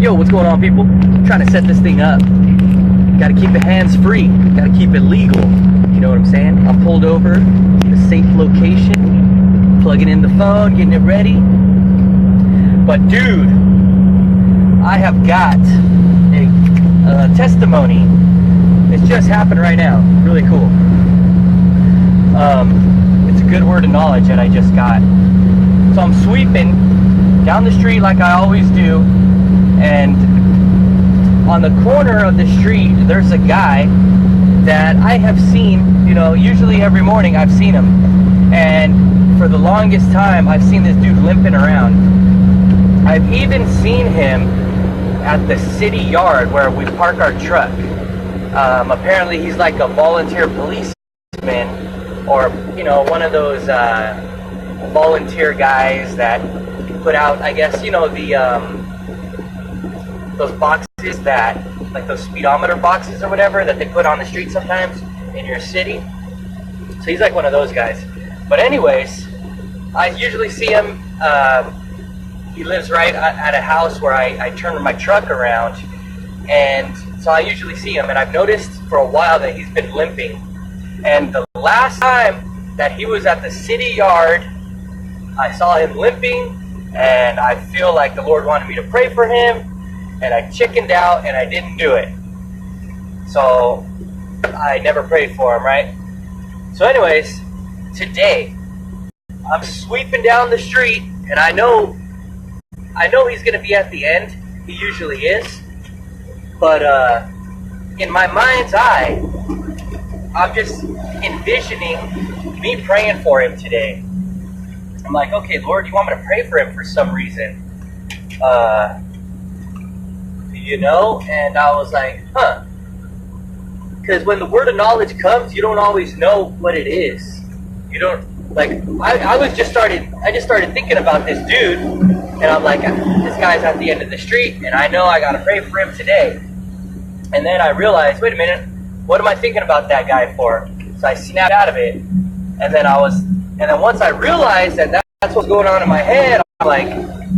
Yo, what's going on, people? I'm trying to set this thing up. Gotta keep it hands-free. Gotta keep it legal. You know what I'm saying? I'm pulled over to a safe location, plugging in the phone, getting it ready. But dude, I have got a testimony. It's just happened right now. Really cool. It's a good word of knowledge that I just got. So I'm sweeping down the street like I always do, and on the corner of the street there's a guy that I have seen, you know, usually every morning I've seen him, and for the longest time I've seen this dude limping around. I've even seen him at the city yard where we park our truck. Apparently he's like a volunteer policeman, or you know, one of those volunteer guys that put out, I guess, you know, the those boxes that, like those speedometer boxes or whatever that they put on the street sometimes in your city. So he's like one of those guys. But anyways, I usually see him. He lives right at a house where I turn my truck around, and so I usually see him. And I've noticed for a while that he's been limping. And the last time that he was at the city yard, I saw him limping, and I feel like the Lord wanted me to pray for him, and I chickened out and I didn't do it. So I never prayed for him, right? So anyways, today I'm sweeping down the street, and I know he's gonna be at the end. He usually is. But in my mind's eye, I'm just envisioning me praying for him today. I'm like, okay, Lord, you want me to pray for him for some reason? You know? And I was like, huh. Because when the word of knowledge comes, you don't always know what it is. You don't, like, I just started thinking about this dude, and I'm like, this guy's at the end of the street, and I know I gotta pray for him today. And then I realized, wait a minute, what am I thinking about that guy for? So I snapped out of it, and then once I realized that that's what's going on in my head, I'm like,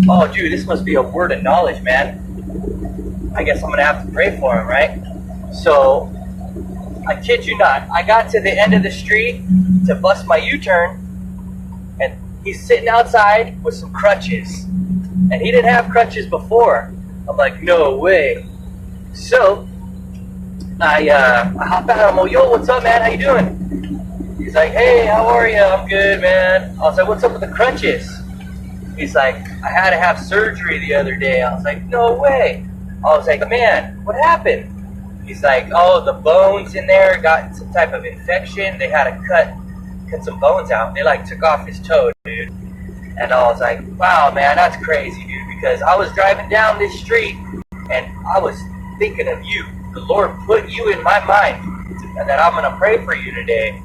oh dude, this must be a word of knowledge, man. I guess I'm gonna have to pray for him, right? So, I kid you not, I got to the end of the street to bust my U-turn, and he's sitting outside with some crutches. And he didn't have crutches before. I'm like, no way. So, I hop out, I'm like, yo, what's up, man? How you doing? He's like, hey, how are you? I'm good, man. I was like, what's up with the crutches? He's like, I had to have surgery the other day. I was like, no way. I was like, man, what happened? He's like, oh, the bones in there got some type of infection. They had to cut some bones out. They like took off his toe, dude. And I was like, wow, man, that's crazy, dude. Because I was driving down this street and I was thinking of you. The Lord put you in my mind and that I'm gonna pray for you today.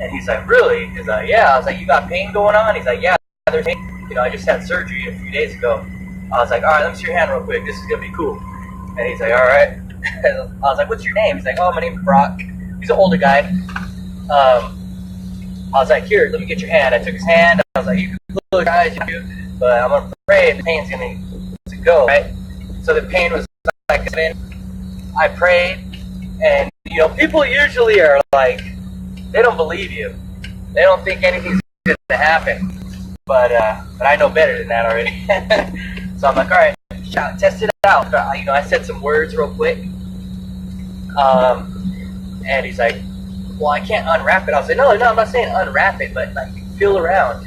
And he's like, really? He's like, yeah. I was like, you got pain going on? He's like, yeah, there's pain. You know, I just had surgery a few days ago. I was like, all right, let me see your hand real quick. This is gonna be cool. And he's like, all right. I was like, what's your name? He's like, oh, my name's Brock. He's an older guy. I was like, here, let me get your hand. I took his hand. I was like, you can close your eyes, but I'm gonna pray and the pain's gonna go, right? So the pain was like, I prayed, and you know, people usually are like, they don't believe you. They don't think anything's gonna happen. But I know better than that already. So I'm like, all right, test it out. You know, I said some words real quick. And he's like, well, I can't unwrap it. I was like, no, I'm not saying unwrap it, but like feel around.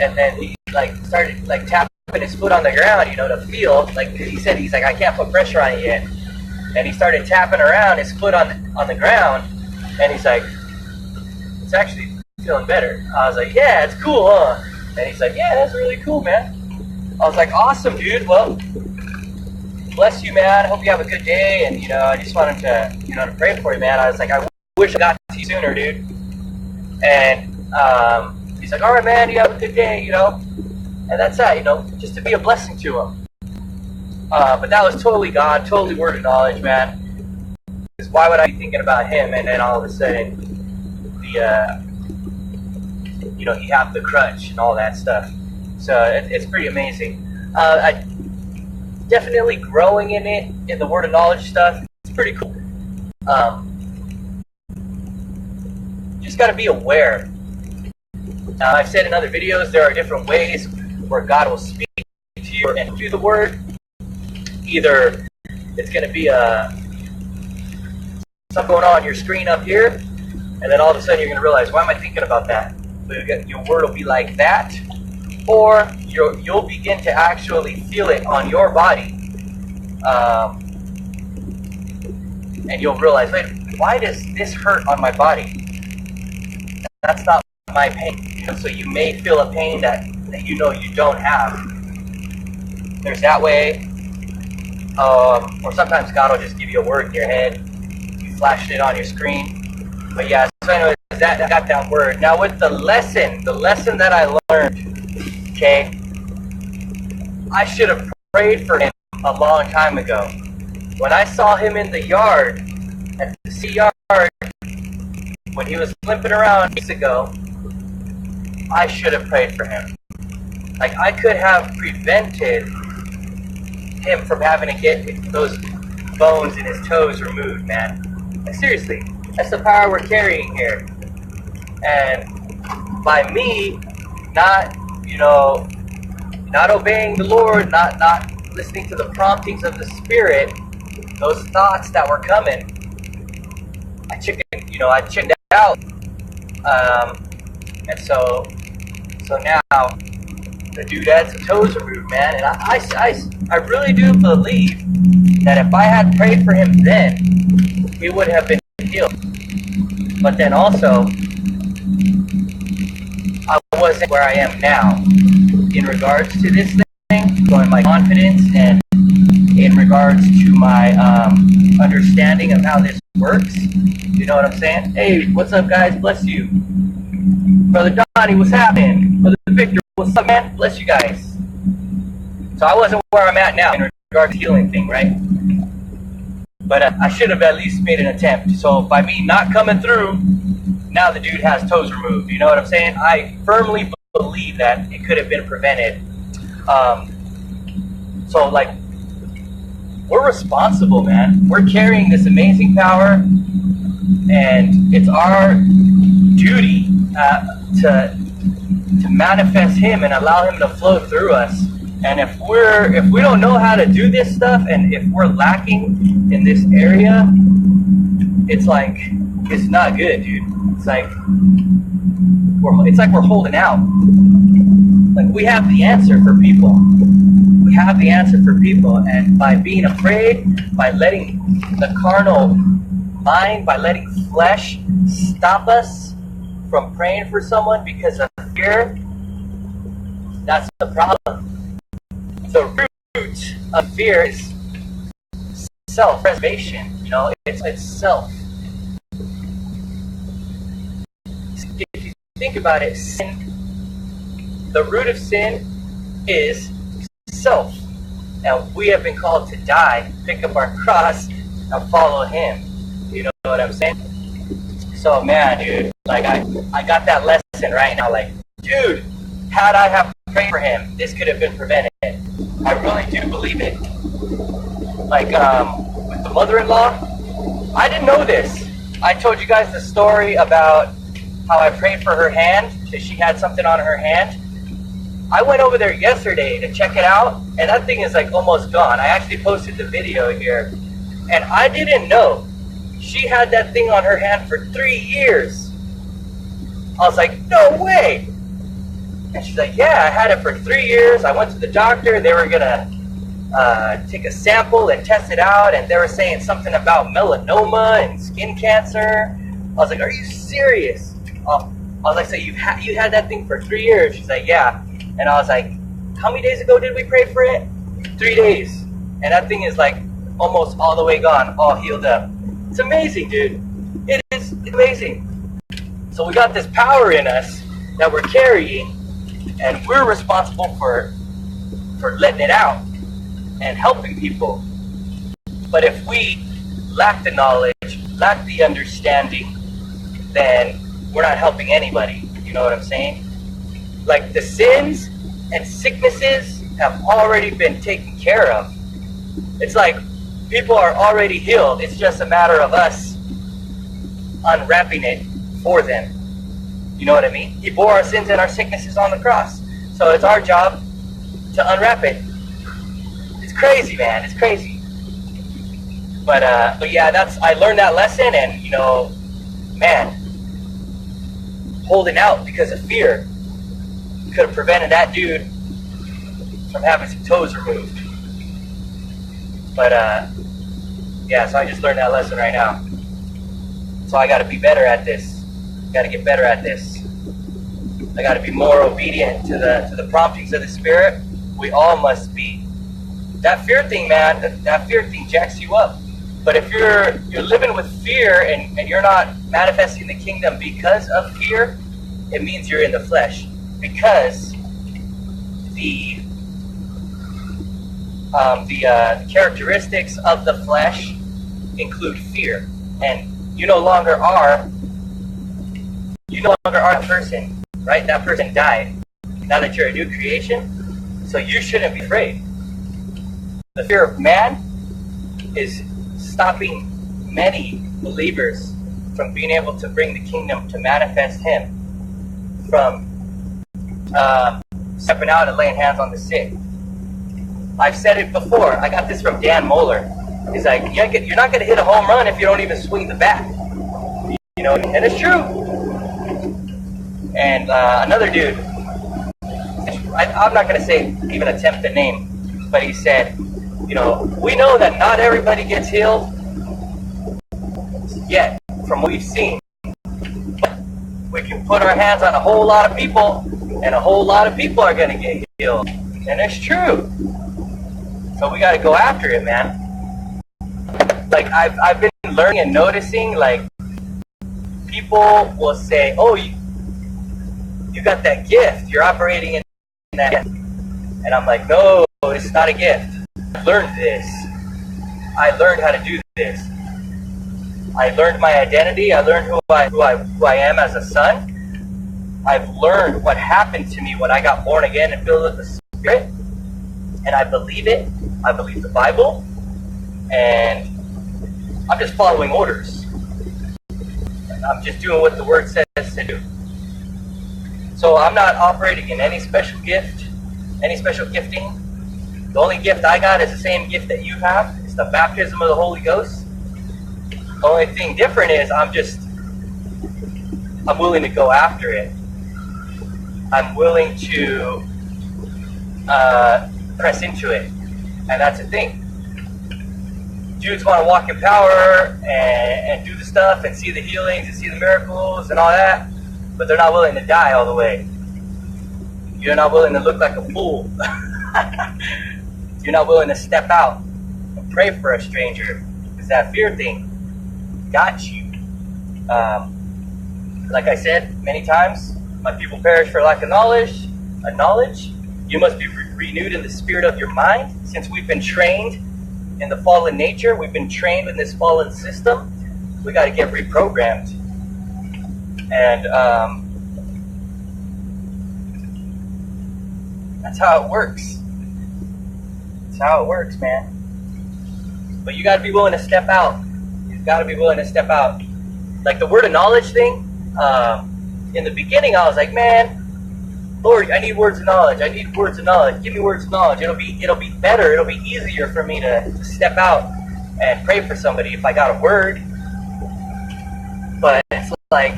And then he like started like tapping his foot on the ground, you know, to feel. Like he said, he's like, I can't put pressure on it yet. And he started tapping around his foot on the ground, and he's like, it's actually feeling better. I was like, yeah, it's cool, huh? And he's like, yeah, that's really cool, man. I was like, awesome, dude. Well, bless you, man. I hope you have a good day. And, you know, I just wanted to, you know, to pray for you, man. I was like, I wish I got to you sooner, dude. And he's like, all right, man, you have a good day, you know. And that's that, you know, just to be a blessing to him. But that was totally God, totally word of knowledge, man. Because why would I be thinking about him and then all of a sudden the you know, he have the crutch and all that stuff. So it's pretty amazing. I definitely growing in it, in the word of knowledge stuff. It's pretty cool. Just got to be aware. Now, I've said in other videos, there are different ways where God will speak to you and through the word. Either it's going to be something going on your screen up here, and then all of a sudden you're going to realize, why am I thinking about that? But your word will be like that, or you'll begin to actually feel it on your body, and you'll realize, wait, why does this hurt on my body? That's not my pain. So you may feel a pain that you know you don't have. There's that way. Or sometimes God will just give you a word in your head. You flash it on your screen. But yeah, so anyways, I got that word. Now with the lesson that I learned, okay, I should have prayed for him a long time ago. When I saw him in the yard, at the sea yard, when he was limping around weeks ago, I should have prayed for him. Like, I could have prevented him from having to get those bones in his toes removed, man. Like, seriously, that's the power we're carrying here. And by me not obeying the Lord, not listening to the promptings of the Spirit, those thoughts that were coming, I chickened out. And so now the dude had some toes removed, man. And I really do believe that if I had prayed for him then, he would have been healed. But then also, I wasn't where I am now in regards to this thing, going my confidence, and in regards to my understanding of how this works. You know what I'm saying? Hey, what's up, guys? Bless you. Brother Donnie, what's happening? Brother Victor, what's up, man? Bless you guys. So I wasn't where I'm at now in regards to the healing thing, right? But I should have at least made an attempt. So by me not coming through, now the dude has toes removed. You know what I'm saying? I firmly believe that it could have been prevented. So, like, we're responsible, man. We're carrying this amazing power, and it's our duty to manifest Him and allow Him to flow through us. And if we don't know how to do this stuff, and if we're lacking in this area, it's not good, dude. It's like we're holding out. Like, we have the answer for people. We have the answer for people, and by being afraid, by letting the carnal mind, by letting flesh stop us from praying for someone because of fear, that's the problem. The root of fear is self-preservation. You know, it's self. If you think about it, sin, the root of sin is self. And we have been called to die, pick up our cross, and follow Him. You know what I'm saying? So, man, dude, like, I got that lesson right now. Like, dude, had I have prayed for him, this could have been prevented. I really do believe it. Like, with the mother-in-law, I didn't know this. I told you guys the story about how I prayed for her hand, that she had something on her hand. I went over there yesterday to check it out, and that thing is like almost gone. I actually posted the video here, and I didn't know she had that thing on her hand for 3 years. I was like, no way. And she's like, yeah, I had it for 3 years. I went to the doctor. They were going to take a sample and test it out, and they were saying something about melanoma and skin cancer. I was like, are you serious? I was like, so you had that thing for 3 years? She's like, yeah. And I was like, how many days ago did we pray for it? 3 days. And that thing is like almost all the way gone, all healed up. It's amazing, dude. It's amazing. So we got this power in us that we're carrying, and we're responsible for letting it out and helping people. But if we lack the knowledge, lack the understanding, then we're not helping anybody. You know what I'm saying? Like, the sins and sicknesses have already been taken care of. It's like people are already healed. It's just a matter of us unwrapping it for them. You know what I mean? He bore our sins and our sicknesses on the cross. So it's our job to unwrap it. It's crazy, man. It's crazy. But yeah, I learned that lesson, and man, holding out because of fear could have prevented that dude from having some toes removed. But yeah, so I just learned that lesson right now. So I got to be better at this. Got to get better at this. I got to be more obedient to the promptings of the Spirit. We all must be. That fear thing, man, that fear thing jacks you up. But if you're living with fear and you're not manifesting the kingdom because of fear, it means you're in the flesh. Because the characteristics of the flesh include fear, and you no longer are a person, right? That person died. Now that you're a new creation, so you shouldn't be afraid. The fear of man is stopping many believers from being able to bring the kingdom to manifest Him, from stepping out and laying hands on the sick. I've said it before. I got this from Dan Moeller. He's like, you're not going to hit a home run if you don't even swing the bat. And it's true. And another dude, I'm not going to say, even attempt the name, but he said, we know that not everybody gets healed yet, from what we've seen. But we can put our hands on a whole lot of people, and a whole lot of people are going to get healed. And it's true. So we got to go after it, man. Like, I've been learning and noticing, like, people will say, oh, you got that gift. You're operating in that gift. And I'm like, no, it's not a gift. I learned this. I learned how to do this. I learned my identity. I learned who I am as a son. I've learned what happened to me when I got born again and filled with the Spirit. And I believe it. I believe the Bible. And I'm just following orders. And I'm just doing what the Word says to do. So I'm not operating in any special gift, any special gifting. The only gift I got is the same gift that you have. It's the baptism of the Holy Ghost. The only thing different is I'm willing to go after it. I'm willing to press into it. And that's the thing. Dudes want to walk in power and do the stuff and see the healings and see the miracles and all that, but they're not willing to die all the way. You're not willing to look like a fool. You're not willing to step out and pray for a stranger, because that fear thing got you. Like I said many times, my people perish for lack of knowledge. You must be renewed in the spirit of your mind. Since we've been trained in the fallen nature, we've been trained in this fallen system, we got to get reprogrammed. And that's how it works. That's how it works, man. But you got to be willing to step out. You've got to be willing to step out. Like the word of knowledge thing, in the beginning I was like, man, Lord, I need words of knowledge. I need words of knowledge. Give me words of knowledge. It'll be better. It'll be easier for me to step out and pray for somebody if I got a word. But it's like,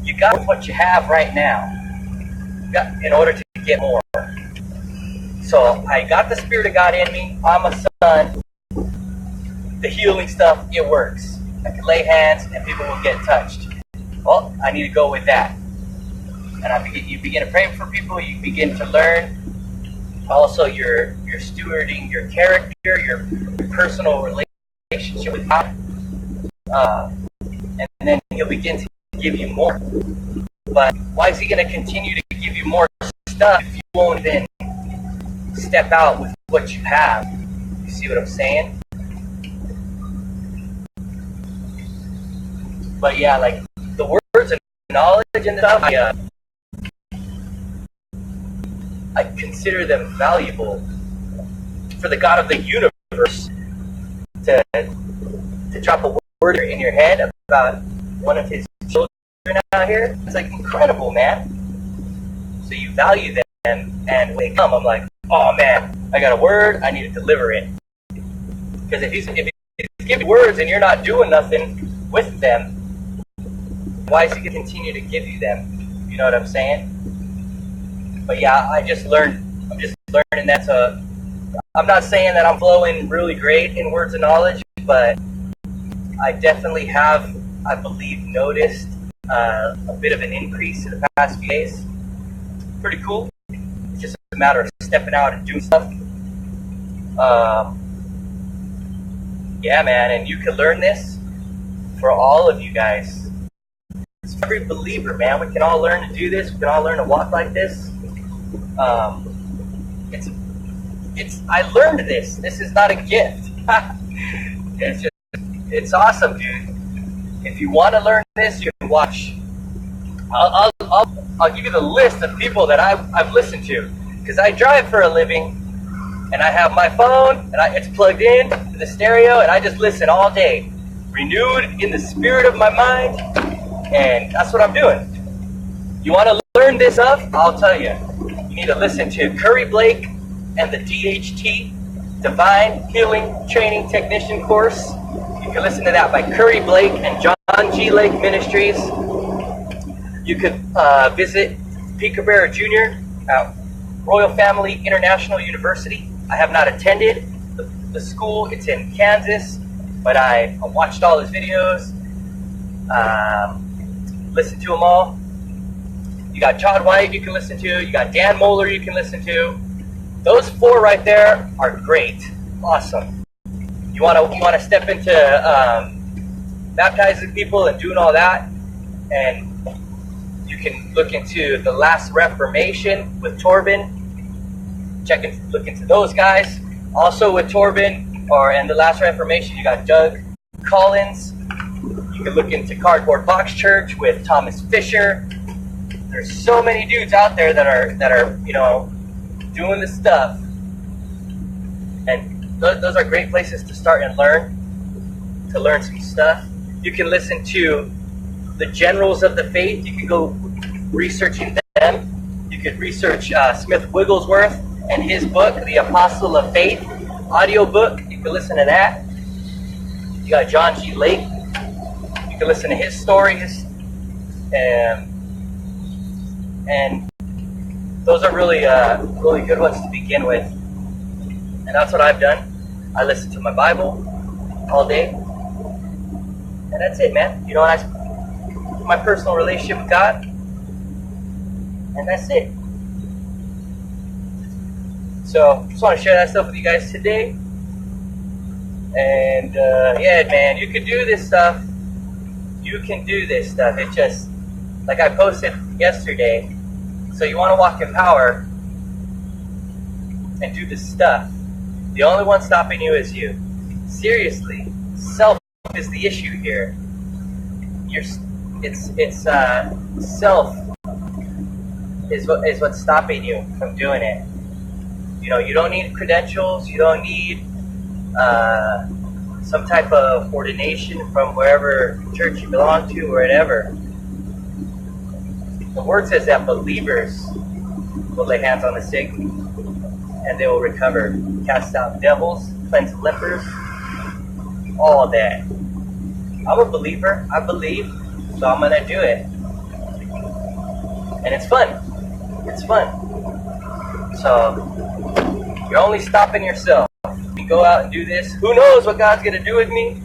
you got what you have right now in order to get more. So I got the Spirit of God in me. I'm a son. The healing stuff, it works. I can lay hands and people will get touched. Well, I need to go with that. And you begin to pray for people. You begin to learn. Also, you're stewarding your character, your personal relationship with God. And then He'll begin to give you more. But why is He going to continue to give you more stuff if you won't then step out with what you have? You see what I'm saying? But yeah, like the words and knowledge and stuff, I consider them valuable. For the God of the universe to drop a word in your head about one of his children out here, it's like incredible, man. So you value them, and when they come, I'm like, oh man, I got a word, I need to deliver it. Because if he's giving words and you're not doing nothing with them, why is he going to continue to give you them? You know what I'm saying? But yeah, I'm just learning that's I'm not saying that I'm flowing really great in words of knowledge, but I definitely have, I believe, noticed a bit of an increase in the past few days. Pretty cool. It's just a matter of stepping out and doing stuff. Yeah, man, and you can learn this for all of you guys. It's for every believer, man. We can all learn to do this. We can all learn to walk like this. I learned this. This is not a gift. It's awesome, dude. If you want to learn this, you can watch. I'll give you the list of people that I've listened to, because I drive for a living, and I have my phone, and it's plugged in to the stereo, and I just listen all day, renewed in the spirit of my mind, and that's what I'm doing. You want to learn this stuff? I'll tell you. You need to listen to Curry Blake and the DHT, Divine Healing Training Technician course. You can listen to that by Curry Blake and John G. Lake Ministries. You could visit Pete Cabrera Jr. at Royal Family International University. I have not attended the school. It's in Kansas, but I watched all his videos, listened to them all. You got Todd White you can listen to. You got Dan Moeller you can listen to. Those four right there are great. Awesome. You want to step into baptizing people and doing all that, and you can look into the Last Reformation with Torben. Look into those guys. Also with Torben and the Last Reformation, you got Doug Collins. You can look into Cardboard Box Church with Thomas Fisher. There's so many dudes out there that are doing this stuff, and those are great places to start and learn some stuff. You can listen to the generals of the faith. You can go researching them. You could research Smith Wigglesworth and his book, The Apostle of Faith, audio book. You can listen to that. You got John G. Lake. You can listen to his stories, and those are really good ones to begin with. And that's what I've done. I listen to my Bible all day, and that's it, man. My personal relationship with God, and that's it. So, just want to share that stuff with you guys today. And yeah, man, you can do this stuff. You can do this stuff. It's just like I posted yesterday. So you want to walk in power and do this stuff. The only one stopping you is you. Seriously, self is the issue here. Self is what's stopping you from doing it. You don't need credentials. You don't need some type of ordination from wherever church you belong to or whatever. The word says that believers will lay hands on the sick and they will recover, cast out devils, cleanse lepers, all that. I'm a believer. I believe, so I'm gonna do it, and it's fun. It's fun. So you're only stopping yourself. You go out and do this. Who knows what God's gonna do with me?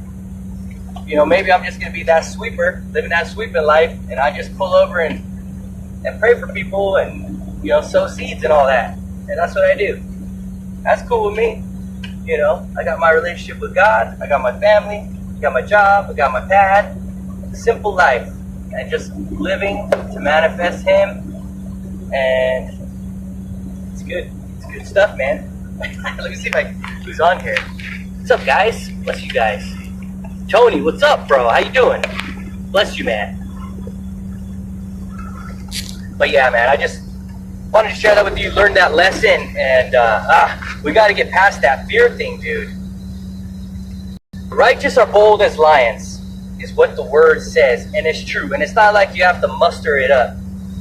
Maybe I'm just gonna be that sweeper, living that sweeping life, and I just pull over and pray for people and sow seeds and all that, and that's what I do. That's cool with me. I got my relationship with God. I got my family. I got my job. I got my pad. Simple life, and just living to manifest Him, and it's good. It's good stuff, man. Let me see who's on here. What's up, guys? Bless you guys. Tony, what's up, bro? How you doing? Bless you, man. But yeah, man, wanted to share that with you. Learned that lesson, and we got to get past that fear thing, dude. Righteous are bold as lions, is what the word says, and it's true. And it's not like you have to muster it up.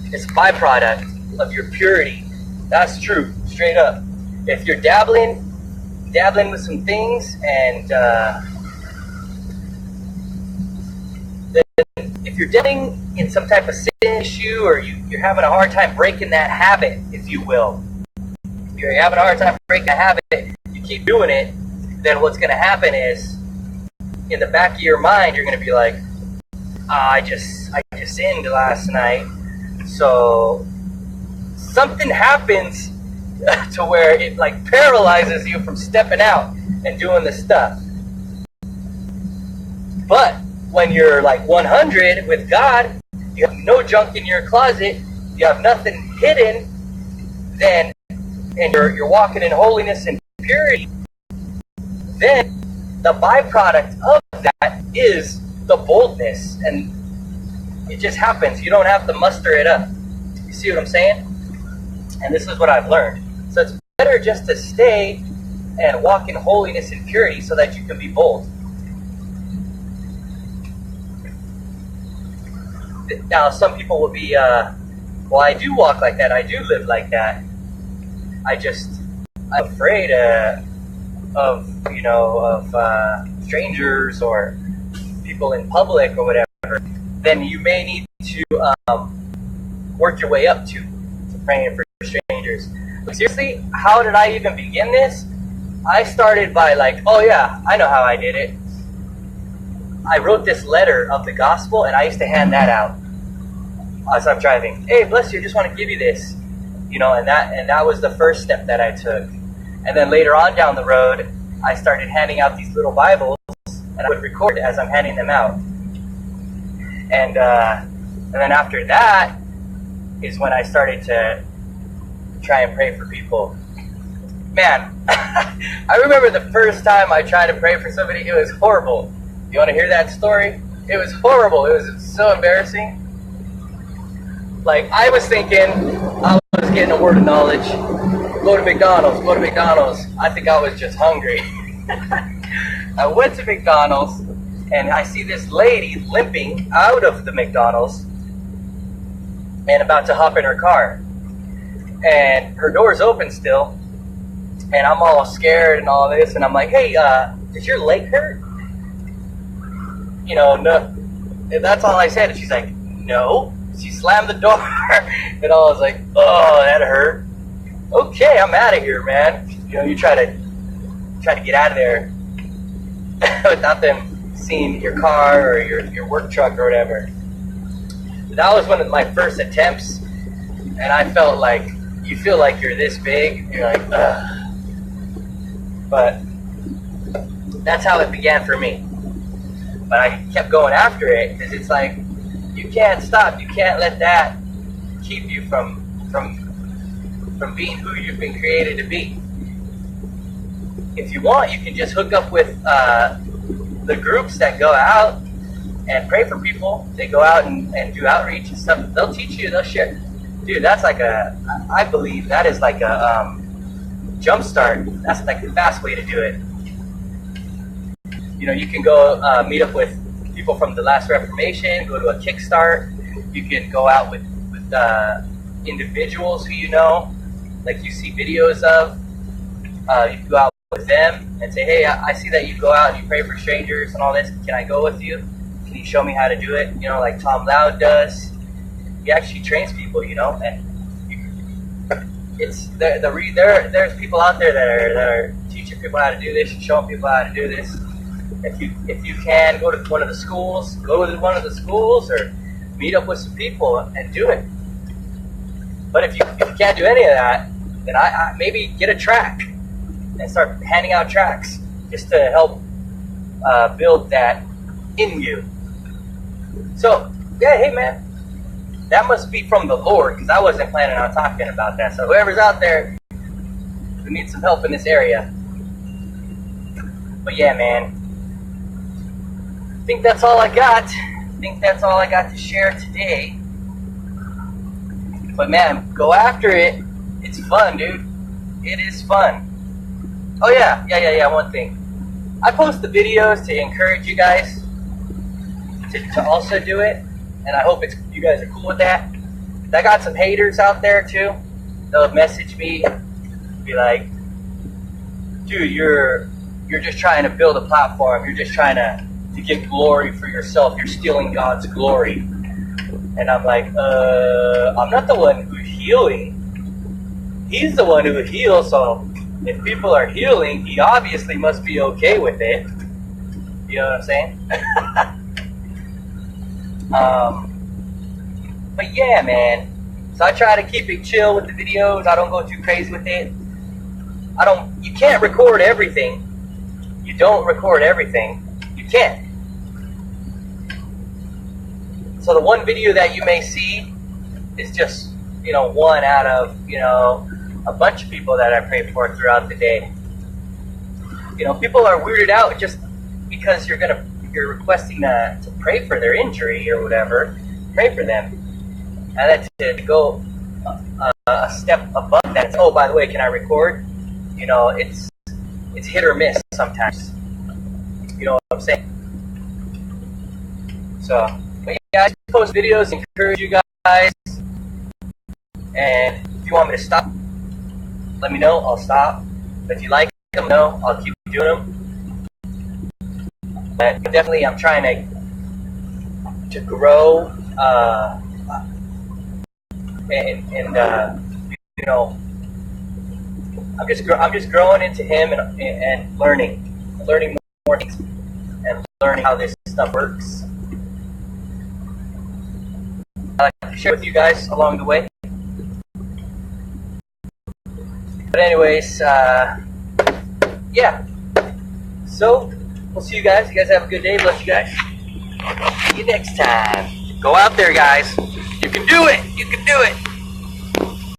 It's a byproduct of your purity. That's true, straight up. If you're dabbling with some things, and if you're dealing in some type of sin issue, or you're having a hard time breaking that habit, if you will, you're having a hard time breaking that habit, you keep doing it, then what's going to happen is, in the back of your mind, you're going to be like, I just sinned last night, so something happens to where it like paralyzes you from stepping out and doing the stuff. But when you're like 100 with God, you have no junk in your closet, you have nothing hidden, then, and you're walking in holiness and purity, then the byproduct of that is the boldness, and it just happens. You don't have to muster it up. You see what I'm saying? And this is what I've learned. So it's better just to stay and walk in holiness and purity so that you can be bold. Now, some people will be, well, I do walk like that. I do live like that. I'm afraid of strangers or people in public or whatever. Then you may need to work your way up to praying for strangers. But seriously, how did I even begin this? I started by like, oh yeah, I know how I did it. I wrote this letter of the gospel, and I used to hand that out as I'm driving. Hey, bless you, just want to give you this, and that was the first step that I took. And then later on down the road, I started handing out these little Bibles, and I would record as I'm handing them out. And then after that is when I started to try and pray for people. Man, I remember the first time I tried to pray for somebody, it was horrible. You want to hear that story? It was horrible. It was so embarrassing. Like, I was thinking I was getting a word of knowledge. Go to McDonald's. I think I was just hungry. I went to McDonald's, and I see this lady limping out of the McDonald's and about to hop in her car. And her door's open still, and I'm all scared and all this, and I'm like, hey, does your leg hurt? No. And that's all I said, and she's like, no. She slammed the door, and I was like, oh, that hurt. Okay, I'm out of here, man. You try to get out of there without them seeing your car or your work truck or whatever. That was one of my first attempts, and I felt like, you feel like you're this big, you're like, ugh. But that's how it began for me. But I kept going after it, because it's like, you can't stop. You can't let that keep you from being who you've been created to be. If you want, you can just hook up with the groups that go out and pray for people. They go out and do outreach and stuff. They'll teach you. They'll share. Dude, that's like I believe that is like a jump start. That's like the fast way to do it. You can go meet up with people from the last Reformation, go to a Kickstart. You can go out with individuals who like you see videos of. You can go out with them and say, hey, I see that you go out and you pray for strangers and all this. Can I go with you? Can you show me how to do it? Like Tom Loud does. He actually trains people, and it's there's people out there that are teaching people how to do this and showing people how to do this. If you can, go to one of the schools, or meet up with some people and do it. But if you can't do any of that, then I maybe get a track and start handing out tracks just to help build that in you. So, yeah, hey man, that must be from the Lord, because I wasn't planning on talking about that. So whoever's out there who needs some help in this area. But yeah, man, I think that's all I got. To share today. But man, go after it. It's fun, dude. It is fun. Oh yeah. One thing. I post the videos to encourage you guys to also do it, and I hope you guys are cool with that. I got some haters out there too. They'll message me, be like, "Dude, you're just trying to build a platform. You're just trying to get glory for yourself. You're stealing God's glory." And I'm like, I'm not the one who's healing. He's the one who heals, so if people are healing, he obviously must be okay with it. You know what I'm saying? But yeah, man. So I try to keep it chill with the videos. I don't go too crazy with it. You can't record everything. You don't record everything. You can't. So the one video that you may see is just, one out of, a bunch of people that I pray for throughout the day. People are weirded out just because you're requesting to pray for their injury or whatever. Pray for them. And then to go a step above that, it's, oh, by the way, can I record? It's hit or miss sometimes. You know what I'm saying? So, but yeah, I post videos, encourage you guys. And if you want me to stop, let me know. I'll stop. But if you like them, I'll keep doing them. But definitely, I'm trying to grow. I'm just growing into him and learning more things and learning how this stuff works. I like to share with you guys along the way. But anyways, yeah. So we'll see you guys. You guys have a good day. Bless you guys. See you next time. Go out there, guys. You can do it. You can do it.